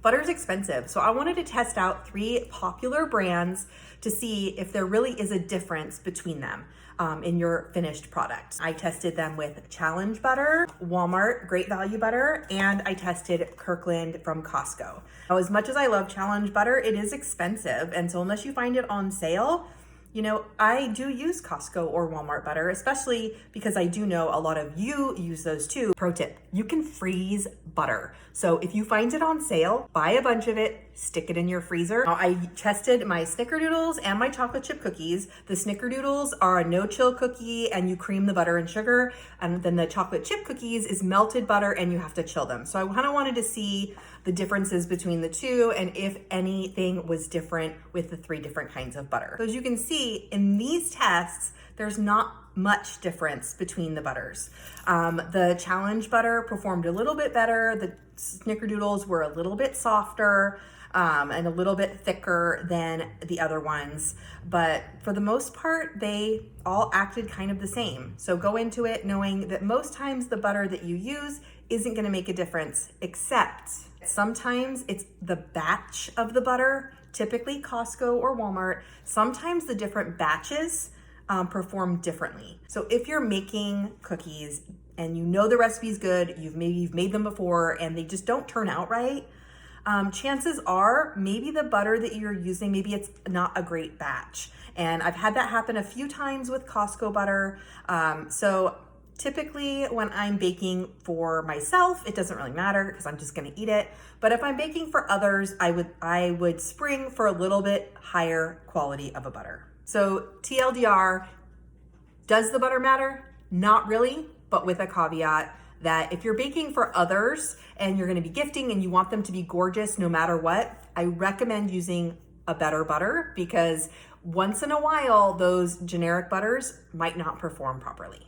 Butter's expensive, so I wanted to test out 3 popular brands to see if there really is a difference between them in your finished product. I tested them with Challenge Butter, Walmart Great Value Butter, and I tested Kirkland from Costco. Now, as much as I love Challenge Butter, it is expensive, and so unless you find it on sale, you know, I do use Costco or Walmart butter, especially because I do know a lot of you use those too. Pro tip, you can freeze butter. So if you find it on sale, buy a bunch of it, stick it in your freezer. Now, I tested my snickerdoodles and my chocolate chip cookies. The snickerdoodles are a no-chill cookie and you cream the butter and sugar. And then the chocolate chip cookies is melted butter and you have to chill them. So I kind of wanted to see the differences between the two and if anything was different with the 3 different kinds of butter. So as you can see in these tests, there's not much difference between the butters. The Challenge butter performed a little bit better. The snickerdoodles were a little bit softer and a little bit thicker than the other ones. But for the most part, they all acted kind of the same. So go into it knowing that most times the butter that you use isn't gonna make a difference, except sometimes it's the batch of the butter, typically Costco or Walmart. Sometimes the different batches perform differently. So if you're making cookies and you know the recipe's good, you've made them before and they just don't turn out right, chances are maybe the butter that you're using, maybe it's not a great batch. And I've had that happen a few times with Costco butter. So typically when I'm baking for myself, it doesn't really matter because I'm just gonna eat it. But if I'm baking for others, I would spring for a little bit higher quality of a butter. So TLDR, does the butter matter? Not really, but with a caveat that if you're baking for others and you're gonna be gifting and you want them to be gorgeous no matter what, I recommend using a better butter because once in a while, those generic butters might not perform properly.